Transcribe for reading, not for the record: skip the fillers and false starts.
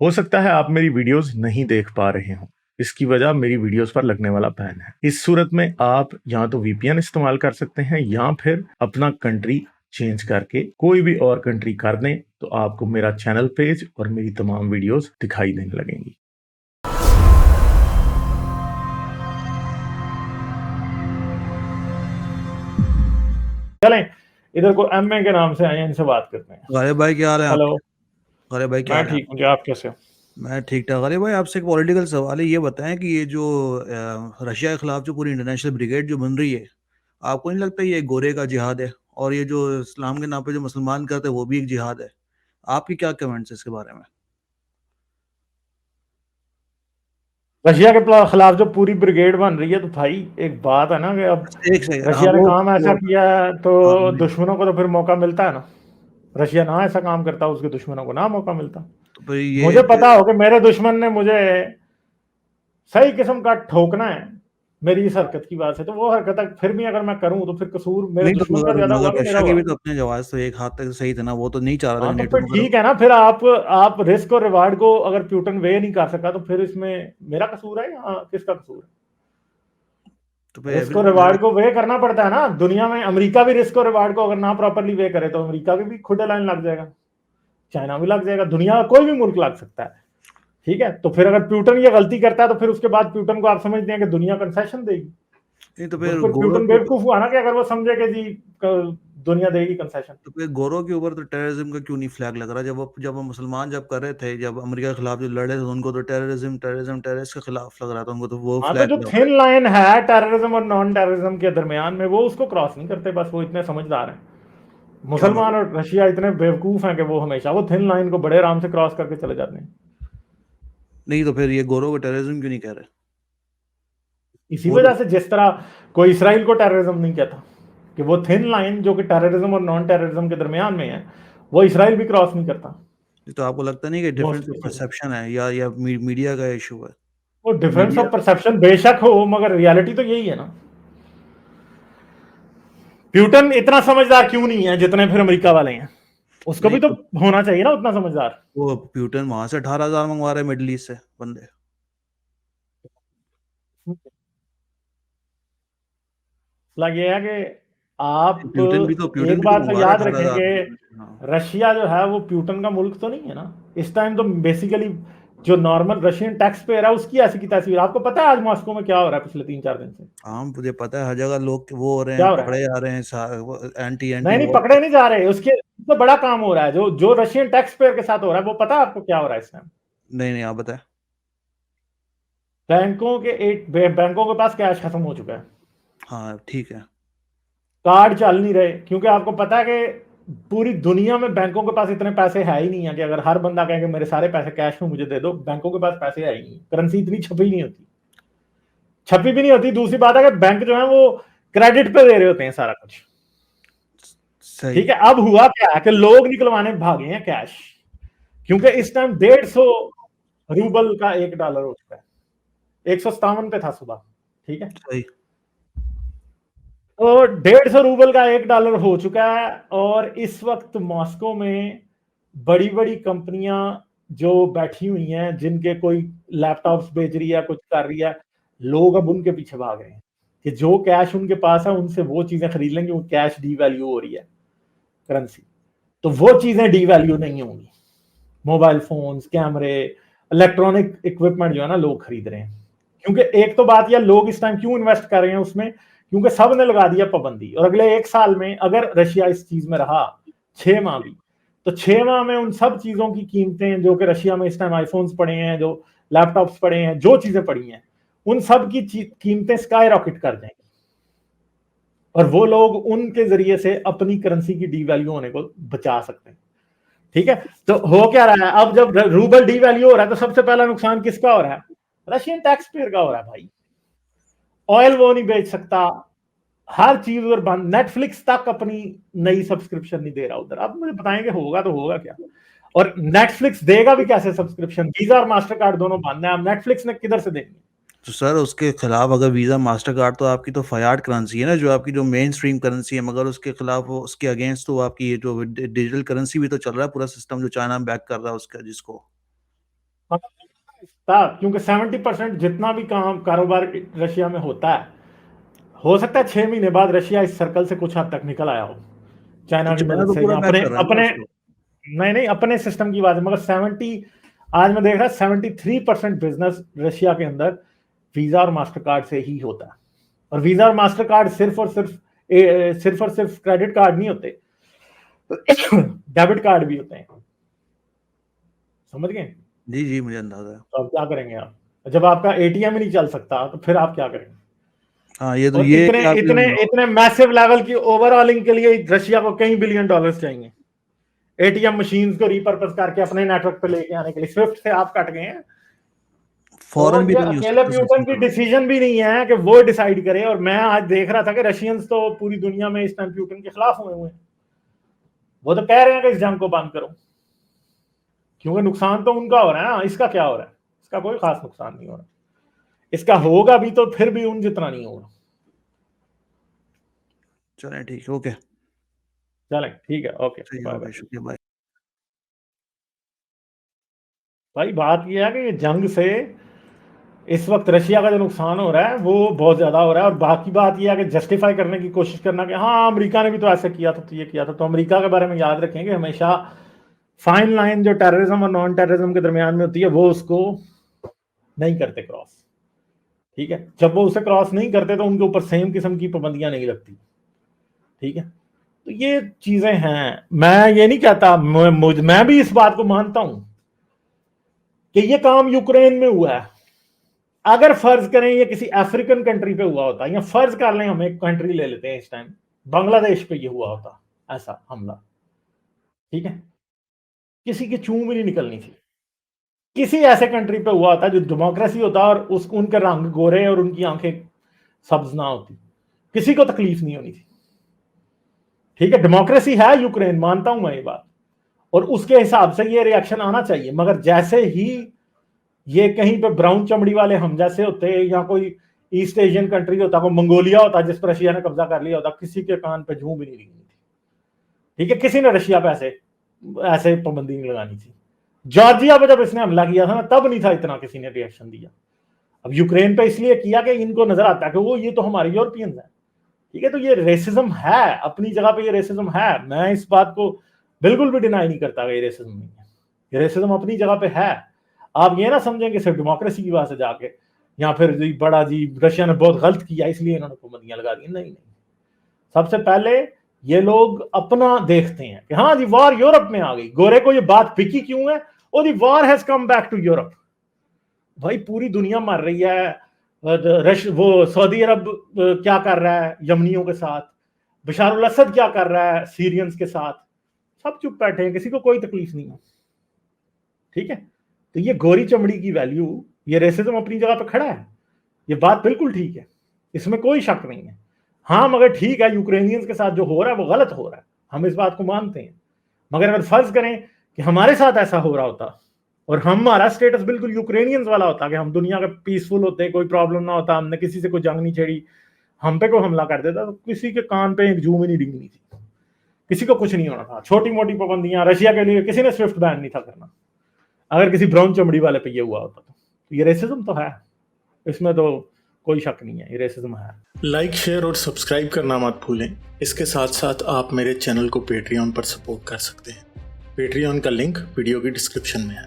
हो सकता है आप मेरी वीडियोस नहीं देख पा रहे हों। इसकी वजह मेरी वीडियोस पर लगने वाला बैन है। इस सूरत में आप या तो वीपीएन इस्तेमाल कर सकते हैं या फिर अपना कंट्री चेंज करके कोई भी और कंट्री कर दें, तो आपको मेरा चैनल पेज और मेरी तमाम वीडियोस दिखाई देने लगेंगी। चलें, इधर को एमए के नाम से आए हैं, इनसे बात करते हैं। गौरव भाई क्या हाल है हेलो। आपके? गौरव भाई क्या मैं हाल है ठीक आपके? हूँ जी, आप कैसे हो? मैं ठीक ठाक। अरे भाई आपसे एक पॉलिटिकल सवाल है, ये बताएं कि ये जो रशिया के खिलाफ जो पूरी इंटरनेशनल ब्रिगेड जो बन रही है, आपको नहीं लगता ये गोरे का जिहाद है? और ये जो इस्लाम के नाम पे जो मुसलमान करते हैं वो भी एक जिहाद है। आपकी क्या कमेंट्स है इसके बारे में? रशिया के खिलाफ जो पूरी ब्रिगेड बन रही है, तो भाई एक बात है ना कि अब अच्छा, एक सेकंड। हाँ रशिया ने काम ऐसा वो किया है तो हाँ दुश्मनों को तो फिर मौका मिलता है ना। रशिया ना ऐसा काम करता, उसके दुश्मनों को ना मौका मिलता। तो भाई ये मुझे पता हो कि मेरे दुश्मन ने मुझे सही किस्म का ठोकना है मेरी इस हरकत की बात से, तो वो हरकत फिर भी अगर मैं करूं तो फिर कसूर मेरे नहीं, तो दुश्मन का मगर ज्यादा हुआ मगर कि मेरा रशिया के हुआ? भी तो अपने जवाब तो एक हाथ तक सही थे ना, वो तो नहीं चाह रहा था हाँ, कि तो नेटो फिर में करो। ठीक है ना। फिर आप रिस्क और रिवार्ड को अगर प्यूटन वे नहीं कर सका, तो फिर इसमें मेरा कसूर है या किसका कसूर है? तो भाई रिस्क और रिवार्ड को वे करना पड़ता है ना दुनिया में। अमेरिका भी रिस्क और रिवार्ड को अगर ना प्रॉपरली वे करे तो अमेरिका की भी खुद लाइन लग जाएगा, चाइना भी लग जाएगा, दुनिया का कोई भी मुल्क लग सकता है। ठीक है, तो फिर अगर प्यूटन ये गलती करता है तो फिर उसके बाद प्यूटन को आप समझते हैं कि दुनिया कंसेशन देगी। नहीं, तो तो फिर फिर गोरों प्यूटन के ऊपर बेवकूफ हुआ ना कि अगर वो समझे कि जी दुनिया देगी कंसेशन। तो फिर गोरों के ऊपर तो टेररिज्म का क्यों नहीं फ्लैग लग रहा? जब वो मुसलमान जब कर रहे थे, जब अमेरिका के खिलाफ जो लड़े थे, उनको तो टेररिस्ट के खिलाफ लग रहा था, उनको तो वो हाँ, तो फ्लैग जो लगा। थिन लाइन है टेररिज्म और नॉन टेररिज्म के दरमियान में, वो उसको क्रॉस नहीं करते। बस वो इतने समझदार हैं। क्या मुसलमान मतलब? और रशिया इतने बेवकूफ हैं कि वो हमेशा वो थिन लाइन को बड़े आराम से क्रॉस करके चले जाते हैं। नहीं, तो फिर ये गोरों को टेररिज्म क्यों नहीं कह रहे? इसी वो वजह तो से जिस तरह कोई इसराइल को टेररिज्म नहीं कहता, कि वो थिन लाइन जो कि टेररिज्म और नॉन टेररिज्म के दरमियान में है, वो इसराइल भी क्रॉस नहीं करता। तो आपको लगता नहीं कि डिफरेंस मोस्ट ऑफ केसेस में परसेप्शन है, या मीडिया का इशू है? वो डिफरेंस मीडिया ऑफ परसेप्शन बेशक हो, मगर रियलिटी तो यही है ना। प्यूटन इतना समझदार क्यों नहीं है जितने फिर अमेरिका वाले हैं? उसको नहीं, भी तो तो होना चाहिए ना उतना समझदार। वो प्यूटन वहां से 18,000 मंगवा रहे मिडल ईस्ट से बंदे। मतलब ये है कि आप प्यूटन एक भी तो बात तो मंगवा रहा है याद अठारह रखें हजार कि हाँ। रशिया जो है वो प्यूटन का मुल्क तो नहीं है ना इस टाइम। तो बेसिकली जो नॉर्मल रशियन टैक्स पेयर है उसकी ऐसी की तैसी। आपको पता है आज मॉस्को में क्या हो रहा है पिछले 3-4 दिन से? हाँ, मुझे पता है, हर जगह लोग वो हो रहे क्या हैं, हो रहा है? पकड़े जा रहे हैं, एंटी एंटी नहीं नहीं, वॉर। पकड़े नहीं जा रहे। उसके तो बड़ा काम हो रहा है जो जो रशियन टैक्स पेयर के साथ हो रहा है। वो पता है आपको क्या हो रहा है इस टाइम? नहीं नहीं, आप बताएं। बैंकों के पास कैश खत्म हो चुका है। हाँ ठीक है। कार्ड चल नहीं रहे, क्योंकि आपको पता है कि पूरी दुनिया में बैंकों के पास इतने पैसे है ही नहीं है कि अगर हर बंदा कहे कि मेरे सारे पैसे कैश में मुझे दे दो। बैंकों के पास पैसे है ही नहीं, करेंसी इतनी छपी नहीं होती, छपी भी नहीं होती। दूसरी बात है कि बैंक जो है वो क्रेडिट पे दे रहे होते हैं सारा कुछ। सही। ठीक है, अब हुआ क्या है कि लोग निकलवाने भागे हैं कैश, क्योंकि इस टाइम 150 रूबल का $1 हो चुका है। 157 पे था सुबह। ठीक है, सही। तो 150 रूबल का $1 हो चुका है। और इस वक्त मॉस्को में बड़ी बड़ी कंपनियां जो बैठी हुई हैं, जिनके कोई लैपटॉप्स बेच रही है, कुछ कर रही है, लोग अब उनके पीछे भाग रहे हैं कि जो कैश उनके पास है उनसे वो चीजें खरीद लेंगे। वो कैश डी वैल्यू हो रही है, करेंसी। तो वो चीजें डी वैल्यू नहीं होंगी। मोबाइल फोन्स, कैमरे, इलेक्ट्रॉनिक इक्विपमेंट जो है ना, लोग खरीद रहे हैं। क्योंकि एक तो बात यह, लोग इस टाइम क्यों इन्वेस्ट कर रहे हैं उसमें, क्योंकि सब ने लगा दिया पाबंदी। और अगले 1 साल में अगर रशिया इस चीज में रहा 6 माह भी, तो 6 माह में उन सब चीजों की कीमतें जो कि रशिया में इस टाइम आईफोन्स पड़े हैं, जो लैपटॉप्स पड़े हैं, जो चीजें पड़ी हैं, उन सब की कीमतें स्काई रॉकेट कर जाएंगी। और वो लोग उनके जरिए से अपनी करेंसी की डी वैल्यू होने को बचा सकते हैं। ठीक है, तो हो क्या रहा है अब? जब रूबल डी वैल्यू हो रहा है तो सबसे पहला नुकसान किसका हो रहा है? रशियन टैक्स पेयर का हो रहा है भाई। ऑयल वो नहीं बेच सकता, हर चीज उधर बंद। नेटफ्लिक्स तक अपनी नई सब्सक्रिप्शन नहीं दे रहा उधर। अब मुझे बताएंगे होगा तो होगा क्या? और नेटफ्लिक्स देगा भी कैसे सब्सक्रिप्शन? वीजा और मास्टर कार्ड दोनों बंद है। अब नेटफ्लिक्स ने किधर से देंगे? तो सर उसके खिलाफ अगर वीज़ा मास्टर कार्ड, तो आपकी तो फयार्ड करेंसी है ना, जो आपकी जो मेन स्ट्रीम करेंसी है, मगर उसके खिलाफ उसके अगेंस्ट तो आपकी ये जो डिजिटल करेंसी भी तो चल रहा है, पूरा सिस्टम जो चाइना बैक कर रहा है उसका, जिसको था, क्योंकि 70% जितना भी काम कारोबार रशिया में होता है, हो सकता है 6 महीने बाद रशिया इस सर्कल से कुछ हद तक निकल आया हो चाइना की चाइना मदद तो से, पूरा या बैक अपने कर रहा है ना अपने उसको। नहीं नहीं अपने सिस्टम की बात है, मगर 70, आज मैं देख रहा 73% बिजनेस रशिया के अंदर वीजा और मास्टर कार्ड से ही होता है। और वीजा और मास्टर कार्ड सिर्फ और सिर्फ क्रेडिट कार्ड नहीं होते, डेबिट कार्ड भी होते हैं, समझ गए? जी जी, मुझे अंदाजा है। तो अब क्या करेंगे आप, जब आपका एटीएम ही नहीं चल सकता तो फिर आप क्या करेंगे? हाँ, ये तो और ये इतने आपने इतने इतने मैसिव लेवल की ओवरऑलिंग के लिए रशिया को कई बिलियन डॉलर्स चाहिए एटीएम मशीन्स को रिपर्पस करके अपने नेटवर्क पे लेके आने के लिए। स्विफ्ट से आप कट गए हैं, तो फॉरेन भी ये तो नहीं हो अकेले सकता प्यूटन की सिस्टम। डिसीजन भी नहीं है कि वो डिसाइड करे। और मैं आज देख रहा था कि रशियंस तो पूरी दुनिया में इस टाइम प्यूटन के खिलाफ हुए हैं। वो तो कह रहे हैं कि इस जंग को बंद करो, क्योंकि नुकसान तो उनका हो रहा है ना, इसका क्या हो रहा है? इसका कोई खास नुकसान नहीं हो रहा, इसका होगा भी तो फिर भी उन जितना नहीं होगा। चलें, ठीक है, ओके। चलें, ठीक है, ओके, सही है, बाय ओके, बाय। शुक्रिया, बाय। भाई बात यह है कि ये जंग से इस वक्त रशिया का जो नुकसान हो रहा है वो बहुत ज्यादा हो रहा है। और बाकी बात यह है कि जस्टिफाई करने की कोशिश करना कि हाँ अमेरिका ने भी तो ऐसे किया था, तो ये किया था। तो अमेरिका के बारे में याद रखेंगे हमेशा, फाइन लाइन जो टेररिज्म और नॉन टेररिज्म के दरमियान में होती है वो उसको नहीं करते क्रॉस, ठीक है? जब वो उसे क्रॉस नहीं करते तो उनके ऊपर सेम किस्म की पाबंदियां नहीं लगती, ठीक है? तो ये चीजें हैं। मैं ये नहीं कहता, मैं भी इस बात को मानता हूं कि ये काम यूक्रेन में हुआ है। अगर फर्ज करें ये किसी अफ्रीकन कंट्री पे हुआ होता, या फर्ज कर लें हम एक कंट्री ले लेते हैं इस टाइम, बांग्लादेश पे ये हुआ होता ऐसा हमला, ठीक है? किसी की चूं भी नहीं निकलनी थी। किसी ऐसे कंट्री पे हुआ होता जो डेमोक्रेसी होता और उस उनके रंग गोरे और उनकी आंखें सब्ज ना होती, किसी को तकलीफ नहीं होनी थी, ठीक है? डेमोक्रेसी है यूक्रेन, मानता हूं मैं ये बात, और उसके हिसाब से ये रिएक्शन आना चाहिए। मगर जैसे ही ये कहीं पे ब्राउन चमड़ी वाले हम जैसे होते, या कोई ईस्ट एशियन कंट्री होता, कोई मंगोलिया होता जिस पर रशिया ने कब्जा कर लिया होता, किसी के कान पे जूं भी नहीं लगनी थी, ठीक है? किसी ने रशिया पे ऐसे ऐसे पाबंदी नहीं लगानी थी। जॉर्जिया पे जब इसने हमला किया था ना, तब नहीं था इतना किसी ने रिएक्शन दिया। अब यूक्रेन पे इसलिए किया कि इनको नजर आता है कि वो ये तो हमारे यूरोपियंस हैं, ठीक है? तो ये रेसिज्म है अपनी जगह पे, ये रेसिज्म है, मैं इस बात को बिल्कुल भी डिनाई नहीं करता कि ये रेसिज्म नहीं है, ये रेसिज्म अपनी जगह पे है। आप ये ना समझें कि सिर्फ डेमोक्रेसी की वजह से जाके, या फिर जी बड़ा जी रशिया ने बहुत गलत किया इसलिए इन्होंने पाबंदियां लगा दी, नहीं नहीं। सबसे पहले ये लोग अपना देखते हैं कि हाँ जी वॉर यूरोप में आ गई, गोरे को ये बात पिकी क्यों है, oh the war has come back to Europe. भाई पूरी दुनिया मर रही है, वो सऊदी अरब क्या कर रहा है यमनियों के साथ, बशारुल असद क्या कर रहा है सीरियंस के साथ, सब चुप बैठे हैं, किसी को कोई तकलीफ नहीं है, ठीक है? तो ये गोरी चमड़ी की वैल्यू, ये रेसिज्म अपनी जगह पे खड़ा है, ये बात बिल्कुल ठीक है, इसमें कोई शक नहीं है। हाँ मगर ठीक है, यूक्रेनियंस के साथ जो हो रहा है वो गलत हो रहा है, हम इस बात को मानते हैं। मगर अगर फर्ज करें कि हमारे साथ ऐसा हो रहा होता और हमारा स्टेटस बिल्कुल यूक्रेनियंस वाला होता कि हम दुनिया के पीसफुल होते, कोई प्रॉब्लम ना होता, हमने किसी से कोई जंग नहीं छेड़ी, हम पे कोई हमला कर देता, तो किसी के कान पे एक जूं भी नहीं डिगनी थी, किसी को कुछ नहीं होना था। छोटी मोटी पाबंदियां रशिया के लिए, किसी ने स्विफ्ट बैन नहीं था करना, अगर किसी ब्राउन चमड़ी वाले पे ये हुआ होता। तो ये रेसिज्म तो है, इसमें तो कोई शक नहीं है, ये रेसिज्म है। लाइक, शेयर और सब्सक्राइब करना मत भूलें। इसके साथ साथ आप मेरे चैनल को पेट्रियन पर सपोर्ट कर सकते हैं। पेट्रियन का लिंक वीडियो की डिस्क्रिप्शन में है।